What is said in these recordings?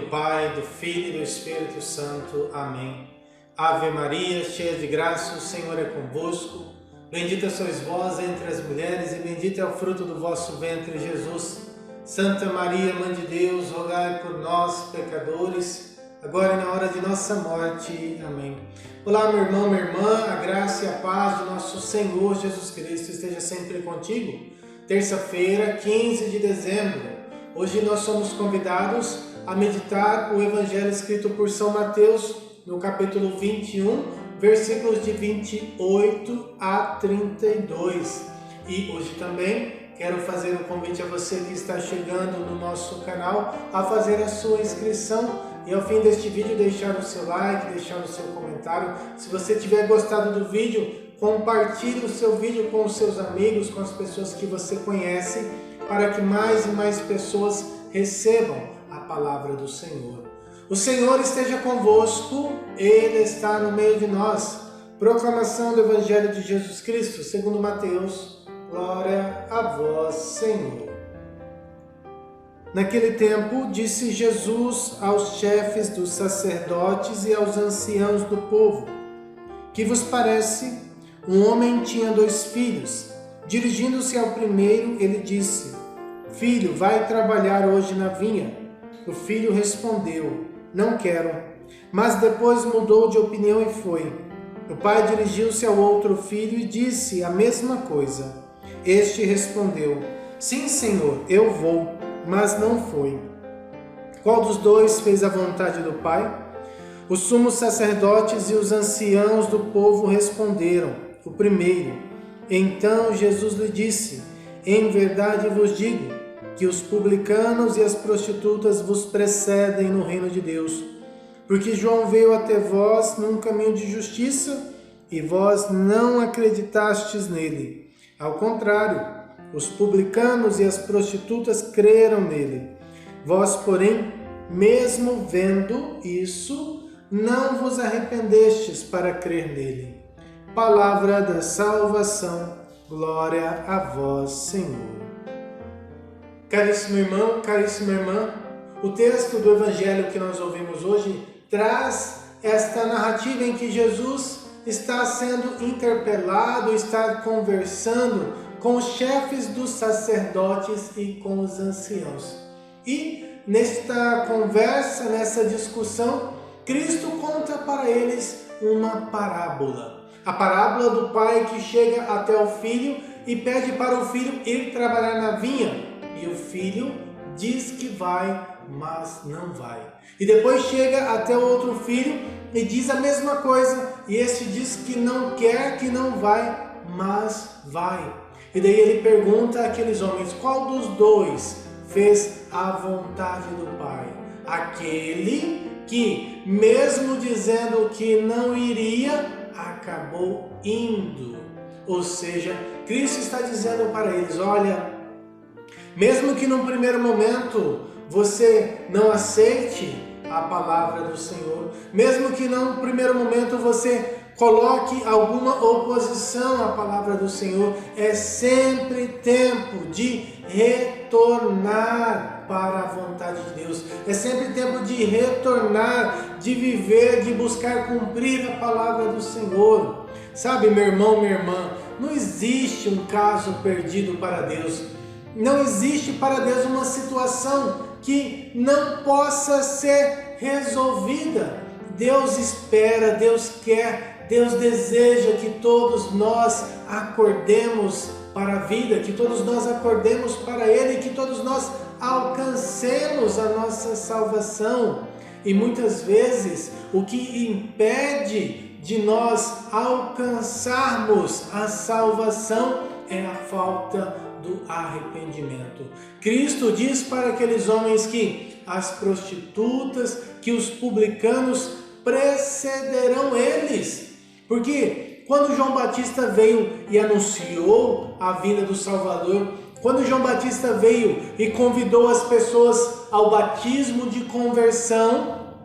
Pai, do Filho e do Espírito Santo. Amém. Ave Maria, cheia de graça, o Senhor é convosco. Bendita sois vós entre as mulheres e bendito é o fruto do vosso ventre, Jesus. Santa Maria, Mãe de Deus, rogai por nós, pecadores, agora e na hora de nossa morte. Amém. Olá, meu irmão, minha irmã, a graça e a paz de nosso Senhor Jesus Cristo esteja sempre contigo. Terça-feira, 15 de dezembro. Hoje nós somos convidados a meditar o Evangelho escrito por São Mateus, no capítulo 21, versículos de 28 a 32. E hoje também quero fazer um convite a você que está chegando no nosso canal a fazer a sua inscrição e ao fim deste vídeo deixar o seu like, deixar o seu comentário. Se você tiver gostado do vídeo, compartilhe o seu vídeo com os seus amigos, com as pessoas que você conhece, para que mais e mais pessoas recebam a palavra do Senhor. O Senhor esteja convosco, Ele está no meio de nós. Proclamação do Evangelho de Jesus Cristo, segundo Mateus. Glória a vós, Senhor. Naquele tempo, disse Jesus aos chefes dos sacerdotes e aos anciãos do povo: Que vos parece? Um homem tinha 2 filhos. Dirigindo-se ao primeiro, ele disse: Filho, vai trabalhar hoje na vinha. O filho respondeu: Não quero. Mas depois mudou de opinião e foi. O pai dirigiu-se ao outro filho e disse a mesma coisa. Este respondeu: Sim, Senhor, eu vou. Mas não foi. Qual dos 2 fez a vontade do pai? Os sumos sacerdotes e os anciãos do povo responderam: O primeiro. Então Jesus lhe disse: Em verdade vos digo que os publicanos e as prostitutas vos precedem no reino de Deus. Porque João veio até vós num caminho de justiça e vós não acreditastes nele. Ao contrário, os publicanos e as prostitutas creram nele. Vós, porém, mesmo vendo isso, não vos arrependestes para crer nele. Palavra da salvação. Glória a vós, Senhor. Caríssimo irmão, caríssima irmã, o texto do Evangelho que nós ouvimos hoje traz esta narrativa em que Jesus está sendo interpelado, está conversando com os chefes dos sacerdotes e com os anciãos. E nesta conversa, nessa discussão, Cristo conta para eles uma parábola. A parábola do pai que chega até o filho e pede para o filho ir trabalhar na vinha. E o filho diz que vai, mas não vai. E depois chega até o outro filho e diz a mesma coisa. E este diz que não quer, que não vai, mas vai. E daí ele pergunta àqueles homens: qual dos 2 fez a vontade do Pai? Aquele que, mesmo dizendo que não iria, acabou indo. Ou seja, Cristo está dizendo para eles: olha, mesmo que num primeiro momento você não aceite a palavra do Senhor, mesmo que num primeiro momento você coloque alguma oposição à palavra do Senhor, é sempre tempo de retornar para a vontade de Deus. É sempre tempo de retornar, de viver, de buscar cumprir a palavra do Senhor. Sabe, meu irmão, minha irmã, não existe um caso perdido para Deus. Não existe para Deus uma situação que não possa ser resolvida. Deus espera, Deus quer, Deus deseja que todos nós acordemos para a vida, que todos nós acordemos para Ele, que todos nós alcancemos a nossa salvação. E muitas vezes o que impede de nós alcançarmos a salvação é a falta do arrependimento. Cristo diz para aqueles homens que as prostitutas, que os publicanos precederão eles. Porque quando João Batista veio e anunciou a vinda do Salvador, quando João Batista veio e convidou as pessoas ao batismo de conversão,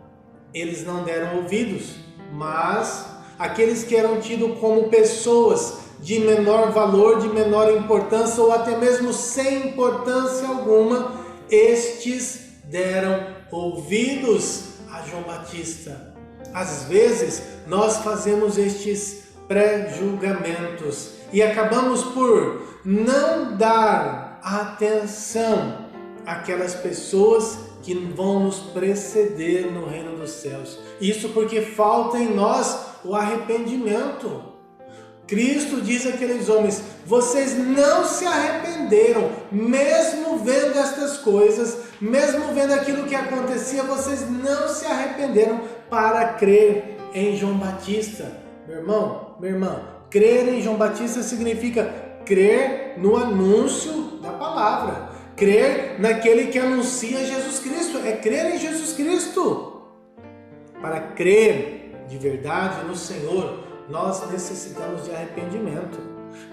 eles não deram ouvidos, mas aqueles que eram tidos como pessoas de menor valor, de menor importância ou até mesmo sem importância alguma, estes deram ouvidos a João Batista. Às vezes, nós fazemos estes pré-julgamentos e acabamos por não dar atenção àquelas pessoas que vão nos preceder no reino dos céus. Isso porque falta em nós o arrependimento. Cristo diz àqueles homens: vocês não se arrependeram, mesmo vendo estas coisas, mesmo vendo aquilo que acontecia, vocês não se arrependeram para crer em João Batista. Meu irmão, minha irmã, crer em João Batista significa crer no anúncio da palavra, crer naquele que anuncia Jesus Cristo, é crer em Jesus Cristo. Para crer de verdade no Senhor, nós necessitamos de arrependimento.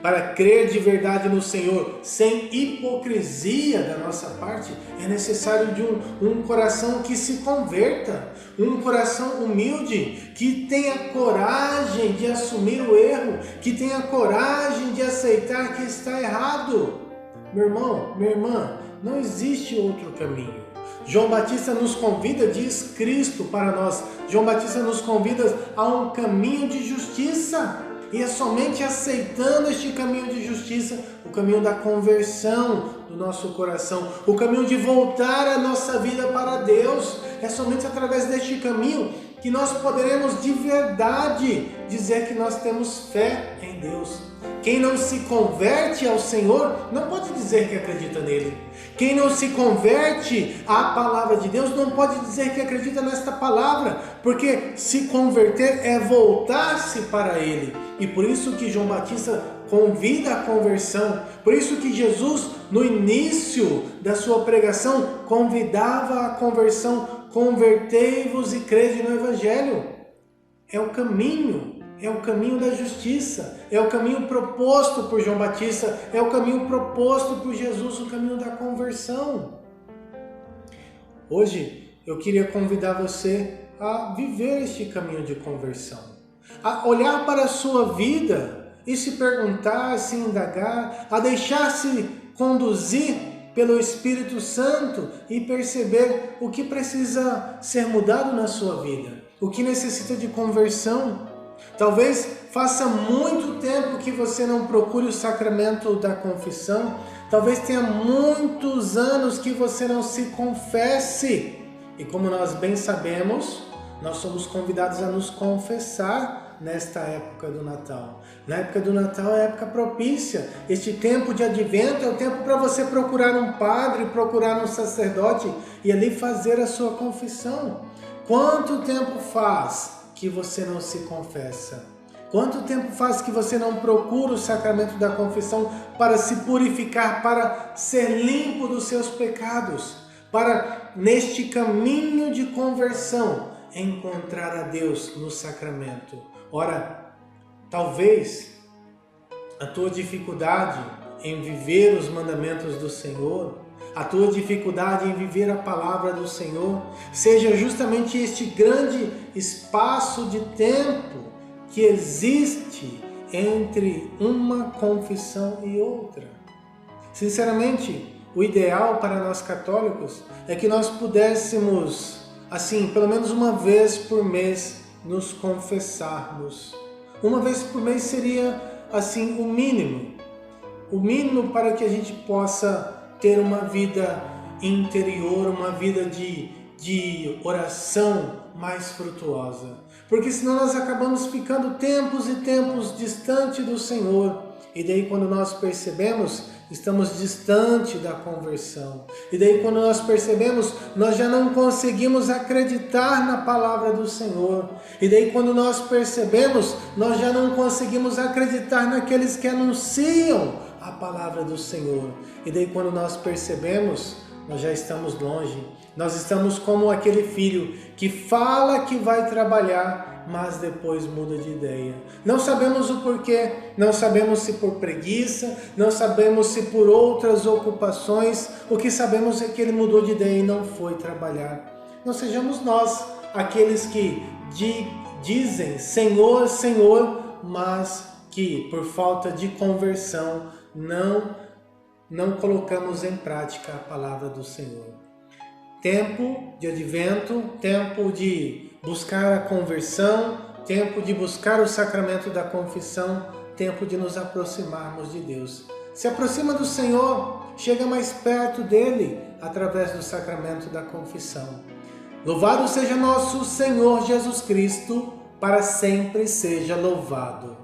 Para crer de verdade no Senhor, sem hipocrisia da nossa parte, é necessário de um coração que se converta, um coração humilde, que tenha coragem de assumir o erro, que tenha coragem de aceitar que está errado. Meu irmão, minha irmã, não existe outro caminho. João Batista nos convida, diz Cristo para nós, João Batista nos convida a um caminho de justiça. E é somente aceitando este caminho de justiça, o caminho da conversão do nosso coração, o caminho de voltar a nossa vida para Deus. É somente através deste caminho que nós poderemos de verdade dizer que nós temos fé em Deus. Quem não se converte ao Senhor não pode dizer que acredita nele. Quem não se converte à palavra de Deus não pode dizer que acredita nesta palavra, porque se converter é voltar-se para ele. E por isso que João Batista convida a conversão, por isso que Jesus, no início da sua pregação, convidava a conversão: convertei-vos e crede no Evangelho. É o caminho da justiça, é o caminho proposto por João Batista, é o caminho proposto por Jesus, o caminho da conversão. Hoje eu queria convidar você a viver este caminho de conversão, a olhar para a sua vida e se perguntar, se indagar, a deixar-se conduzir pelo Espírito Santo e perceber o que precisa ser mudado na sua vida, o que necessita de conversão. Talvez faça muito tempo que você não procure o sacramento da confissão, talvez tenha muitos anos que você não se confesse. E como nós bem sabemos, nós somos convidados a nos confessar nesta época do Natal. Na época do Natal é a época propícia. Este tempo de advento é o tempo para você procurar um padre, procurar um sacerdote e ali fazer a sua confissão. Quanto tempo faz que você não se confessa? Quanto tempo faz que você não procura o sacramento da confissão para se purificar, para ser limpo dos seus pecados, para, neste caminho de conversão, encontrar a Deus no sacramento? Ora, talvez a tua dificuldade em viver os mandamentos do Senhor, a tua dificuldade em viver a palavra do Senhor, seja justamente este grande espaço de tempo que existe entre uma confissão e outra. Sinceramente, o ideal para nós católicos é que nós pudéssemos, assim, pelo menos uma vez por mês, nos confessarmos. Uma vez por mês seria, assim, o mínimo. O mínimo para que a gente possa ter uma vida interior, uma vida de oração mais frutuosa. Porque senão nós acabamos ficando tempos e tempos distante do Senhor. E daí quando nós percebemos, estamos distante da conversão. E daí quando nós percebemos, nós já não conseguimos acreditar na palavra do Senhor. E daí quando nós percebemos, nós já não conseguimos acreditar naqueles que anunciam a palavra do Senhor. E daí quando nós percebemos, nós já estamos longe. Nós estamos como aquele filho que fala que vai trabalhar, mas depois muda de ideia. Não sabemos o porquê, não sabemos se por preguiça, não sabemos se por outras ocupações. O que sabemos é que ele mudou de ideia e não foi trabalhar. Não sejamos nós aqueles que dizem Senhor, Senhor, mas que por falta de conversão não colocamos em prática a palavra do Senhor. tempo de advento, tempo de buscar a conversão, tempo de buscar o sacramento da confissão, tempo de nos aproximarmos de Deus. Se aproxima do Senhor, chega mais perto dele através do sacramento da confissão. Louvado seja nosso Senhor Jesus Cristo, para sempre seja louvado.